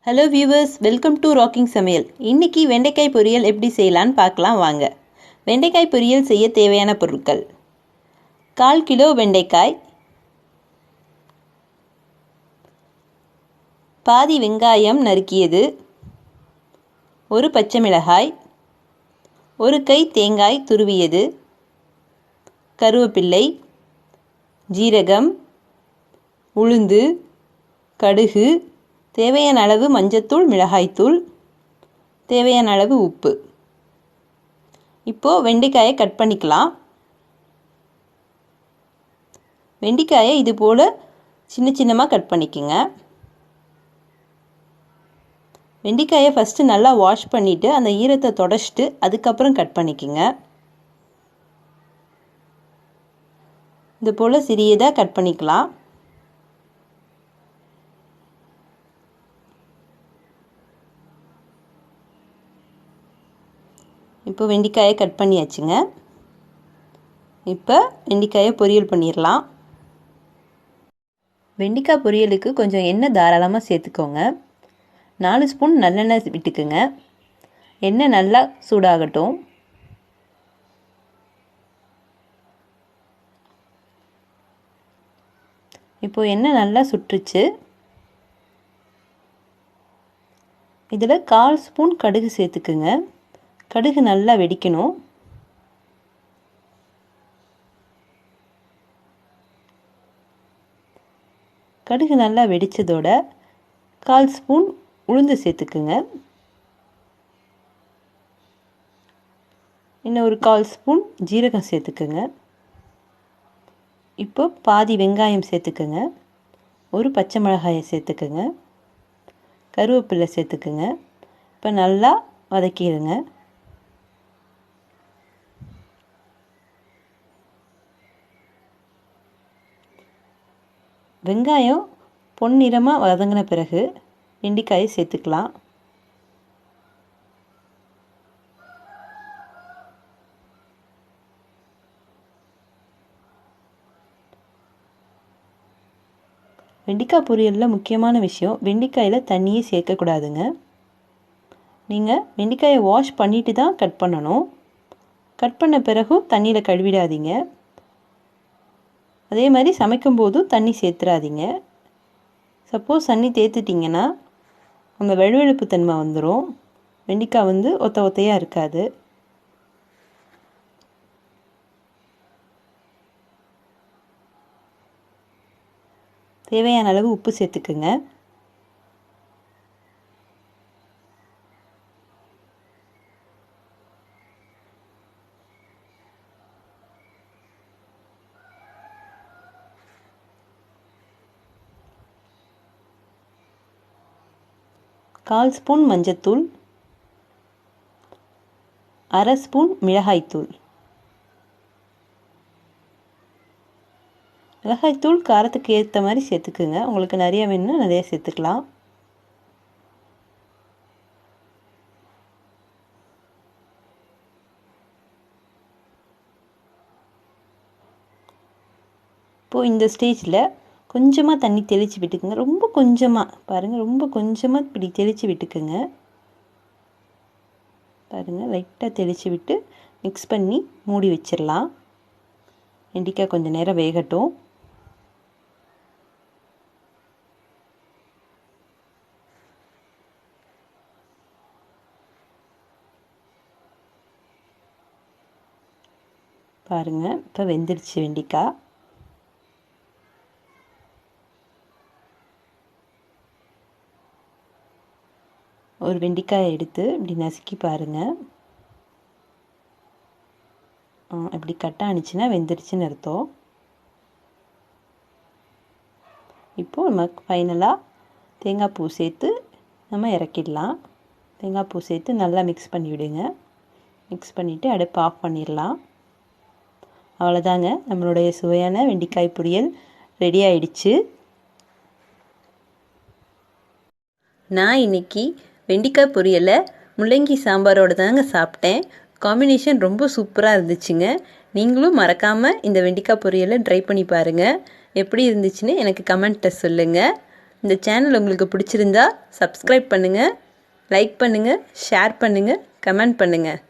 Hello viewers, welcome to rocking சமையல். இன்னைக்கு வெண்டைக்காய் பொரியல் எப்படி செய்யலான்னு பார்க்கலாம் வாங்க. வெண்டைக்காய் பொரியல் செய்ய தேவையான பொருட்கள்: 1/4 கிலோ வெண்டைக்காய், பாதி வெங்காயம் நறுக்கியது, ஒரு பச்சை மிளகாய், ஒரு கை தேங்காய் துருவியது, கருவேப்பிள்ளை, ஜீரகம், உளுந்து, கடுகு, தேவையான அளவு மஞ்சத்தூள், மிளகாய்த்தூள், தேவையான அளவு உப்பு. இப்போது வெண்டைக்காயை கட் பண்ணிக்கலாம். வெண்டைக்காயை இது போல் சின்ன சின்னமாக கட் பண்ணிக்கோங்க. வெண்டைக்காயை ஃபஸ்ட்டு நல்லா வாஷ் பண்ணிவிட்டு அந்த ஈரத்தை தொடச்சிட்டு அதுக்கப்புறம் கட் பண்ணிக்கோங்க. இது போல் சிறியதாக கட் பண்ணிக்கலாம். இப்போ வெண்டைக்காயை கட் பண்ணியாச்சுங்க. இப்போ வெண்டைக்காயை பொரியல் பண்ணிடலாம். வெண்டைக்காய் பொரியலுக்கு கொஞ்சம் எண்ணெய் தாராளமாக சேர்த்துக்கோங்க. 4 ஸ்பூன் நல்லெண்ணெய் விட்டுக்குங்க. எண்ணெய் நல்லா சூடாகட்டும். இப்போ எண்ணெய் நல்லா சுட்டுருச்சு. இதில் 1/4 ஸ்பூன் கடுகு சேர்த்துக்குங்க. கடுகு நல்லா வெடிக்கணும். கடுகு நல்லா வெடித்ததோட 1/4 ஸ்பூன் உளுந்து சேர்த்துக்குங்க. இன்னும் ஒரு 1/4 ஸ்பூன் ஜீரகம் சேர்த்துக்குங்க. இப்போ பாதி வெங்காயம் சேர்த்துக்குங்க. ஒரு பச்சை மிளகாயை சேர்த்துக்குங்க. கருவேப்பிலை சேர்த்துக்குங்க. இப்போ நல்லா வதக்கிடுங்க. வெங்காயம் பொன்னிறமாக வதங்கின பிறகு வெண்டைக்காயை சேர்த்துக்கலாம். வெண்டைக்காய் பொரியலில் முக்கியமான விஷயம், வெண்டைக்காயில் தண்ணியே சேர்க்கக்கூடாதுங்க. நீங்கள் வெண்டைக்காயை வாஷ் பண்ணிட்டு தான் கட் பண்ணணும். கட் பண்ண பிறகும் தண்ணியில் கழுவிடாதீங்க. அதே மாதிரி சமைக்கும்போதும் தண்ணி சேர்த்துறாதீங்க. சப்போஸ் தண்ணி தேத்துட்டிங்கன்னா அந்த வெளுவெளுப்பு தன்மை வந்துடும். வெண்டைக்காய் ஒத்த ஒத்தையாக இருக்காது. தேவையான அளவு உப்பு சேர்த்துக்குங்க. கால் ஸ்பூன் மஞ்சத்தூள், 1/2 ஸ்பூன் மிளகாய்த்தூள். மிளகாய்த்தூள் காரத்துக்கு ஏற்ற மாதிரி சேர்த்துக்குங்க. உங்களுக்கு நிறைய வேணும்னா நிறைய சேர்த்துக்கலாம். இப்போது இந்த ஸ்டேஜில் கொஞ்சமாக தண்ணி தெளித்து விட்டுக்குங்க. ரொம்ப கொஞ்சமாக பாருங்கள், ரொம்ப கொஞ்சமாக இப்படி தெளித்து விட்டுக்குங்க. பாருங்கள், லைட்டாக தெளித்து விட்டு மிக்ஸ் பண்ணி மூடி வச்சிடலாம். வெண்டைக்காய் கொஞ்சம் நேரம் வேகட்டும். பாருங்கள், இப்போ வெந்துருச்சு வெண்டைக்காய். ஒரு வெண்டைக்காயை எடுத்து இப்படி நசுக்கி பாருங்கள். இப்படி கட் ஆனிச்சுன்னா வெந்துருச்சுன்னு அர்த்தம். இப்போது நம்ம ஃபைனலாக தேங்காய் பூ சேர்த்து நம்ம இறக்கிடலாம். தேங்காய் பூ சேர்த்து நல்லா மிக்ஸ் பண்ணி விடுங்க. மிக்ஸ் பண்ணிவிட்டு அடுப்பு ஆஃப் பண்ணிடலாம். அவ்வளோதாங்க, நம்மளுடைய சுவையான வெண்டைக்காய் பொரியல் ரெடி ஆயிடுச்சு. நான் இன்னைக்கு வெண்டைக்காய் பொரியலை முள்ளங்கி சாம்பாரோடு தாங்க சாப்பிட்டேன். காம்பினேஷன் ரொம்ப சூப்பராக இருந்துச்சுங்க. நீங்களும் மறக்காமல் இந்த வெண்டைக்காய் பொரியலை ட்ரை பண்ணி பாருங்கள். எப்படி இருந்துச்சுன்னு எனக்கு கமெண்ட்டில் சொல்லுங்கள். இந்த சேனல் உங்களுக்கு பிடிச்சிருந்தா சப்ஸ்கிரைப் பண்ணுங்கள், லைக் பண்ணுங்கள், ஷேர் பண்ணுங்கள், கமெண்ட் பண்ணுங்கள்.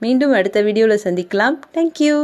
மீண்டும் அடுத்த வீடியோவில் சந்திக்கலாம். தேங்க்யூ.